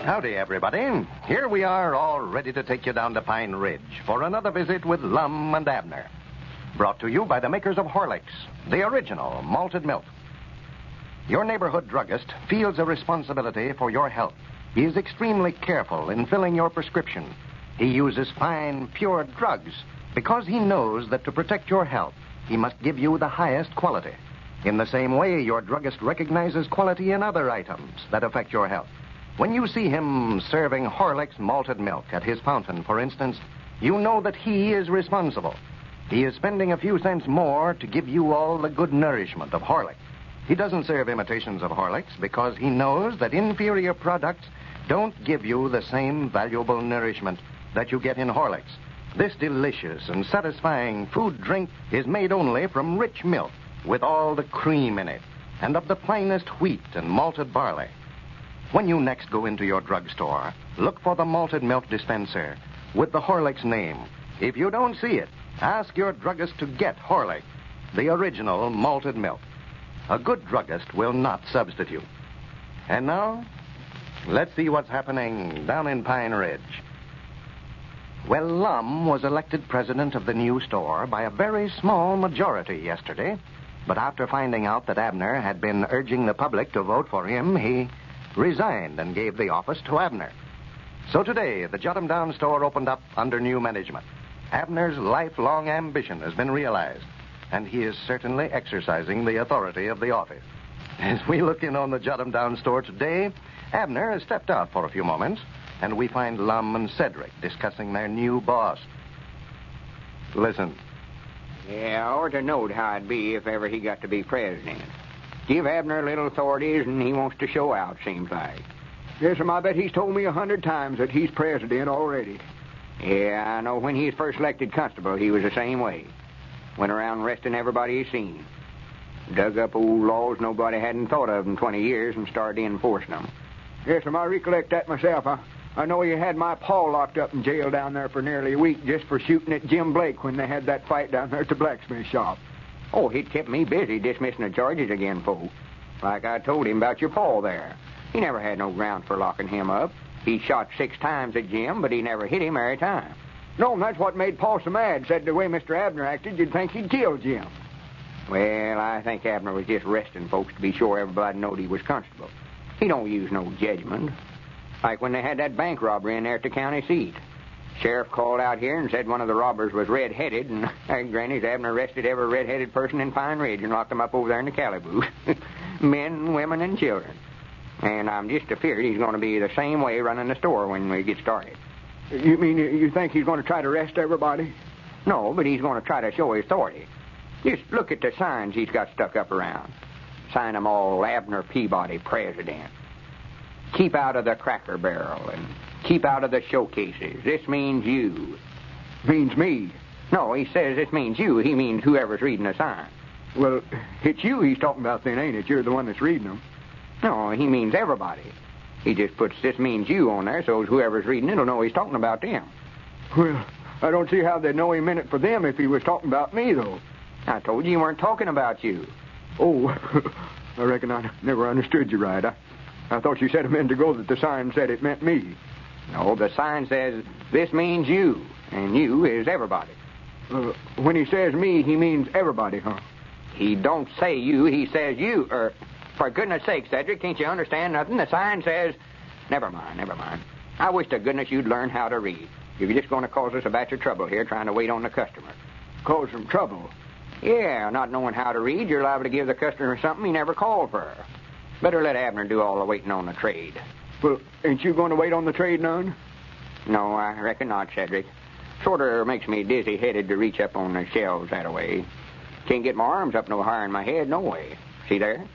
Howdy, everybody. Here we are, all ready to take you down to Pine Ridge for another visit with Lum and Abner. Brought to you by the makers of Horlicks, the original malted milk. Your neighborhood druggist feels a responsibility for your health. He is extremely careful in filling your prescription. He uses fine, pure drugs because he knows that to protect your health, he must give you the highest quality. In the same way, your druggist recognizes quality in other items that affect your health. When you see him serving Horlicks malted milk at his fountain, for instance, you know that he is responsible. He is spending a few cents more to give you all the good nourishment of Horlicks. He doesn't serve imitations of Horlicks because he knows that inferior products don't give you the same valuable nourishment that you get in Horlicks. This delicious and satisfying food drink is made only from rich milk with all the cream in it and of the finest wheat and malted barley. When you next go into your drugstore, look for the malted milk dispenser with the Horlicks name. If you don't see it, ask your druggist to get Horlicks, the original malted milk. A good druggist will not substitute. And now, let's see what's happening down in Pine Ridge. Well, Lum was elected president of the new store by a very small majority yesterday. But after finding out that Abner had been urging the public to vote for him, he resigned and gave the office to Abner. So today, the Jot 'em Down store opened up under new management. Abner's lifelong ambition has been realized, and he is certainly exercising the authority of the office. As we look in on the Jot 'em Down store today, Abner has stepped out for a few moments, and we find Lum and Cedric discussing their new boss. Listen. Yeah, I ought to knowed how it'd be if ever he got to be president. Give Abner little authorities, and he wants to show out, seems like. Yes, sir, I bet he's told me 100 times that he's president already. Yeah, I know when he was first elected constable, he was the same way. Went around arresting everybody he seen. Dug up old laws nobody hadn't thought of in 20 years and started enforcing them. Yes, sir, I recollect that myself. I know he had my pa locked up in jail down there for nearly a week just for shooting at Jim Blake when they had that fight down there at the blacksmith shop. Oh, he'd kept me busy dismissing the charges again, folks. Like I told him about your pa there. He never had no ground for locking him up. He shot 6 times at Jim, but he never hit him every time. No, and that's what made Pa so mad. Said the way Mr. Abner acted, you'd think he'd kill Jim. Well, I think Abner was just resting folks to be sure everybody knowed he was constable. He don't use no judgment. Like when they had that bank robbery in there at the county seat. Sheriff called out here and said one of the robbers was red-headed, and Granny's Abner arrested every red-headed person in Pine Ridge and locked them up over there in the calaboose. Men, women, and children. And I'm just afeard he's going to be the same way running the store when we get started. You mean you think he's going to try to arrest everybody? No, but he's going to try to show his authority. Just look at the signs he's got stuck up around. Sign them all Abner Peabody, President. Keep out of the Cracker Barrel and keep out of the showcases. This means you. Means me? No, he says this means you. He means whoever's reading the sign. Well, it's you he's talking about then, ain't it? You're the one that's reading them. No, he means everybody. He just puts this means you on there so whoever's reading it will know he's talking about them. Well, I don't see how they'd know he meant it for them if he was talking about me, though. I told you he weren't talking about you. Oh, I reckon I never understood you right. I thought you said a minute ago that the sign said it meant me. No, the sign says this means you, and you is everybody. When he says me, he means everybody, huh? He don't say you, he says you. For goodness sake, Cedric, can't you understand nothing? The sign says... Never mind. I wish to goodness you'd learn how to read. You're just going to cause us a batch of trouble here trying to wait on the customer. Cause some trouble? Yeah, not knowing how to read, you're liable to give the customer something he never called for. Better let Abner do all the waiting on the trade. Well, ain't you going to wait on the trade none? No, I reckon not, Cedric. Sorter makes me dizzy-headed to reach up on the shelves that way. Can't get my arms up no higher in my head, no way. See there?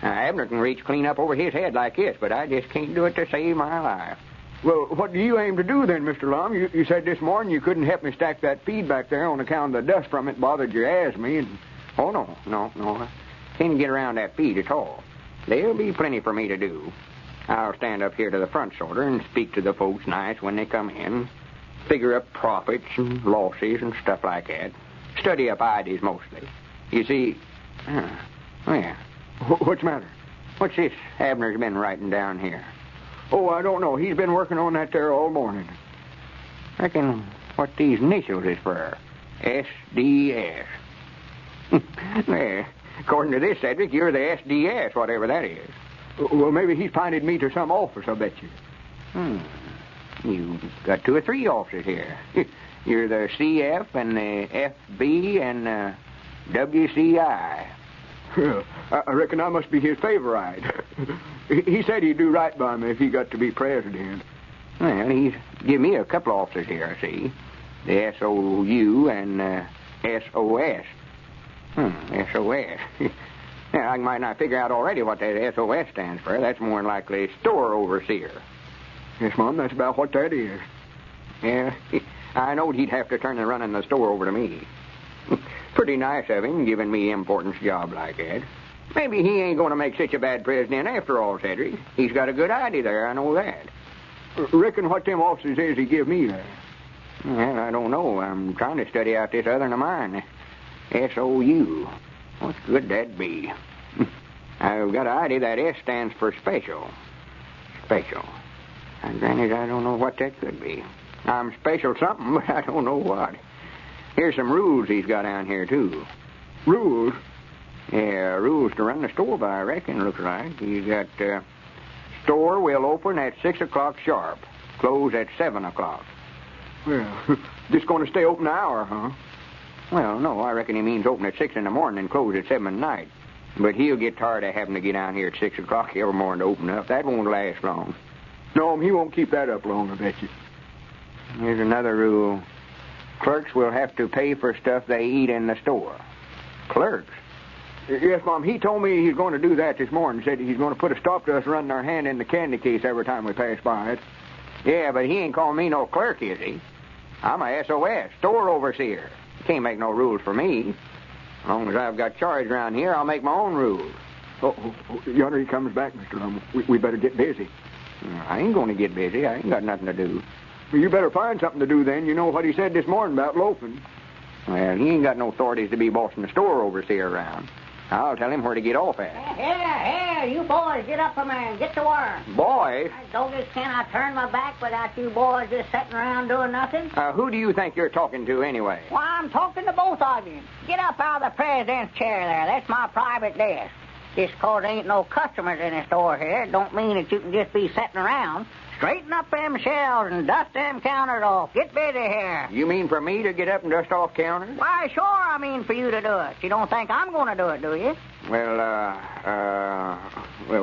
Now, Abner can reach clean up over his head like this, but I just can't do it to save my life. Well, what do you aim to do then, Mr. Lum? You said this morning you couldn't help me stack that feed back there on account of the dust from it bothered your asthma and... Oh, no. I can't get around that feed at all. There'll be plenty for me to do. I'll stand up here to the front sorter and speak to the folks nice when they come in. Figure up profits and losses and stuff like that. Study up ideas mostly. You see... What's the matter? What's this Abner's been writing down here? Oh, I don't know. He's been working on that there all morning. Reckon what these initials is for. SDS. Well, according to this, Cedric, you're the SDS, whatever that is. Well, maybe he's pointed me to some office, I bet you. You got 2 or 3 officers here. You're the CF and the FB and WCI. I reckon I must be his favorite. He said he'd do right by me if he got to be president. Well, he's give me a couple officers here, I see. The SOU and SOS. SOS. Yeah, I might not figure out already what that SOS stands for. That's more than likely store overseer. Yes, Mom, that's about what that is. Yeah, I knowed he'd have to turn the running the store over to me. Pretty nice of him, giving me importance job like that. Maybe he ain't going to make such a bad president after all, Cedric. He's got a good idea there, I know that. Reckon what them officers is he give me there? Well, I don't know. I'm trying to study out this other than mine. SOU. What could that be? I've got an idea that S stands for special. Special. And granted, I don't know what that could be. I'm special something, but I don't know what. Here's some rules he's got down here, too. Rules? Yeah, rules to run the store by, I reckon, looks like. He's got, store will open at 6 o'clock sharp. Close at 7 o'clock. Well, just going to stay open an hour, huh? Well, no, I reckon he means open at 6 in the morning and close at 7 at night. But he'll get tired of having to get down here at 6 o'clock every morning to open up. That won't last long. No, he won't keep that up long, I bet you. Here's another rule. Clerks will have to pay for stuff they eat in the store. Clerks? Yes, Mom, he told me he's going to do that this morning. Said he's going to put a stop to us running our hand in the candy case every time we pass by it. Yeah, but he ain't calling me no clerk, is he? I'm a SOS, store overseer. He can't make no rules for me. As long as I've got charge around here, I'll make my own rules. Oh, yonder he comes back, Mr. Lum. We better get busy. I ain't going to get busy. I ain't got nothing to do. Well, you better find something to do then. You know what he said this morning about loafing. Well, he ain't got no authorities to be bossing the store overseer around. I'll tell him where to get off at. Here, you boys, get up a man. Get to work. Boys? Doggos, can I turn my back without you boys just sitting around doing nothing? Who do you think you're talking to anyway? Well, I'm talking to both of you. Get up out of the president's chair there. That's my private desk. Just 'cause there ain't no customers in the store here don't mean that you can just be sitting around. Straighten up them shelves and dust them counters off. Get busy here. You mean for me to get up and dust off counters? Why, sure I mean for you to do it. You don't think I'm going to do it, do you? Well,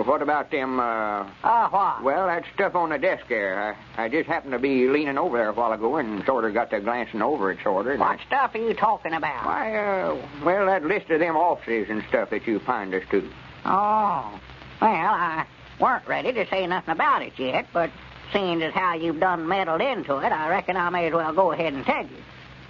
what about them, what? Well, that stuff on the desk there. I just happened to be leaning over there a while ago and sort of got to glancing over it, sort of. What stuff are you talking about? Why, well, that list of them offices and stuff that you find us to. Oh. Well, I weren't ready to say nothing about it yet, but seeing as how you've done meddled into it, I reckon I may as well go ahead and tell you.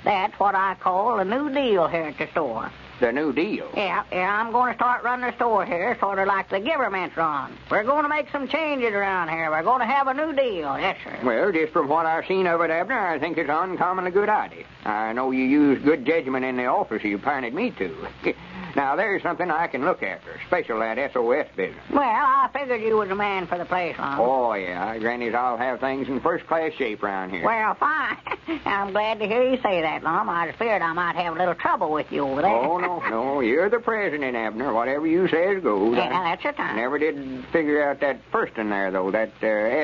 That's what I call a new deal here at the store. The new deal? Yeah, I'm going to start running the store here sort of like the government's run. We're going to make some changes around here. We're going to have a new deal, yes, sir. Well, just from what I've seen of it, Abner, I think it's an uncommonly good idea. I know you use good judgment in the office you pointed me to. Now, there's something I can look after, especially that SOS business. Well, I figured you was the man for the place, Lum. Oh, yeah. Granny's I'll have things in first-class shape around here. Well, fine. I'm glad to hear you say that, Lum. I was feared I might have a little trouble with you over there. Oh, no. You're the president, Abner. Whatever you say goes. Yeah, that's your time. Never did figure out that first in there, though, that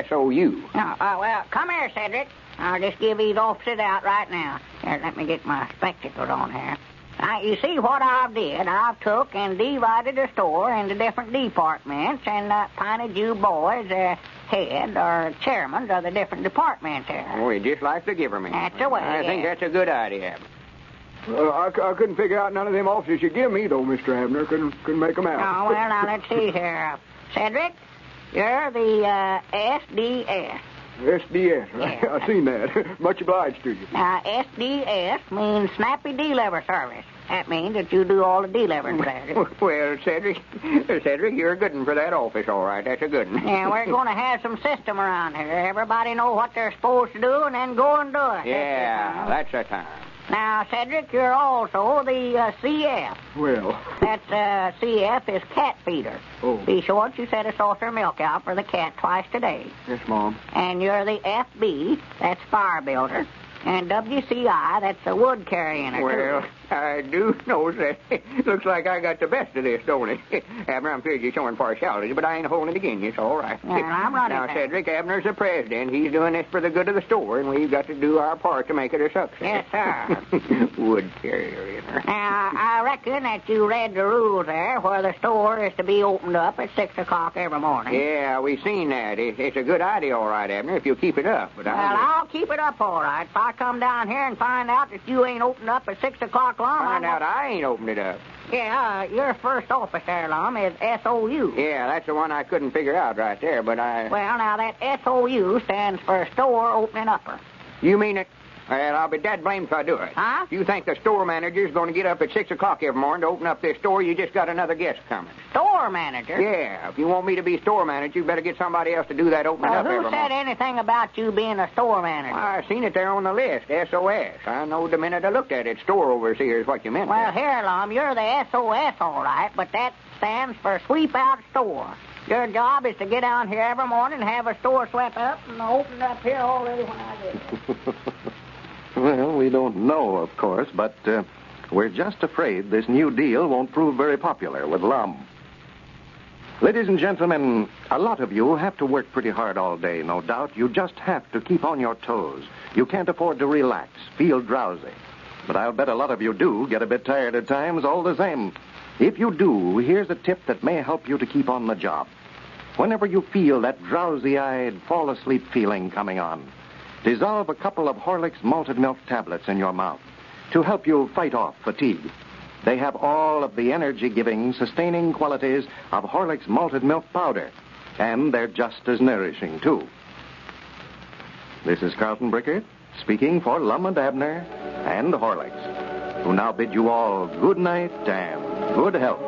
SOU. Well, come here, Cedric. I'll just give these offices out right now. Here, let me get my spectacles on here. Now, you see what I've did. I've took and divided the store into different departments and appointed you boys head or chairmen of the different departments here. Oh, just like the government. That's the way, I think that's a good idea, Abner. I couldn't figure out none of them officers you give me, though, Mr. Abner. Couldn't make them out. Oh, well, now, let's see here. Cedric, you're the SDS. SDS, right? Yeah. I seen that. Much obliged to you. Now, SDS means Snappy Deliver Service. That means that you do all the delivering there. Well, Cedric, you're a good one for that office, all right. That's a good one. Yeah, we're going to have some system around here. Everybody know what they're supposed to do and then go and do it. Yeah, that's the time. Now, Cedric, you're also the CF. Well, That's CF is cat feeder. Oh. Be sure you set a saucer of milk out for the cat twice today. yes, Mom. And you're the FB, that's fire builder. And WCI, that's the wood carrying. Well, I do know that. Looks like I got the best of this, don't it? Abner, I'm afraid you're showing partiality, but I ain't holding it against you. It's all right. Well, I'm running Now, that. Cedric, Abner's the president. He's doing this for the good of the store, and we've got to do our part to make it a success. Yes, sir. Wood carrier, you know. Now, I reckon that you read the rules there, where the store is to be opened up at 6 o'clock every morning. Yeah, we've seen that. It's a good idea, all right, Abner, if you'll keep it up. But Well, I'll keep it up all right. If I come down here and find out that you ain't opened up at 6 o'clock, Lum, find out I ain't opened it up. Yeah, your first office there, Lum, is SOU. Yeah, that's the one I couldn't figure out right there, but I... Well, now, that SOU stands for Store Opening Upper. You mean it? Well, I'll be dead blamed if I do it. Huh? You think the store manager's going to get up at 6 o'clock every morning to open up this store? You just got another guest coming. Store manager? Yeah, if you want me to be store manager, you better get somebody else to do that opening Well, up who every said morning. anything about you being a store manager? I seen it there on the list, SOS. I know the minute I looked at it, store overseer is what you meant. Well, there. here, Lum, you're the SOS, all right, but that stands for Sweep Out Store. Your job is to get down here every morning and have a store swept up and opened up here already when I get. Well, we don't know, of course, but we're just afraid this new deal won't prove very popular with Lum. Ladies and gentlemen, a lot of you have to work pretty hard all day, no doubt. You just have to keep on your toes. You can't afford to relax, feel drowsy. But I'll bet a lot of you do get a bit tired at times all the same. If you do, here's a tip that may help you to keep on the job. Whenever you feel that drowsy-eyed, fall-asleep feeling coming on, dissolve a couple of Horlicks malted milk tablets in your mouth to help you fight off fatigue. They have all of the energy-giving, sustaining qualities of Horlicks malted milk powder, and they're just as nourishing, too. This is Carlton Brickert, speaking for Lum and Abner and Horlicks, who now bid you all good night and good health.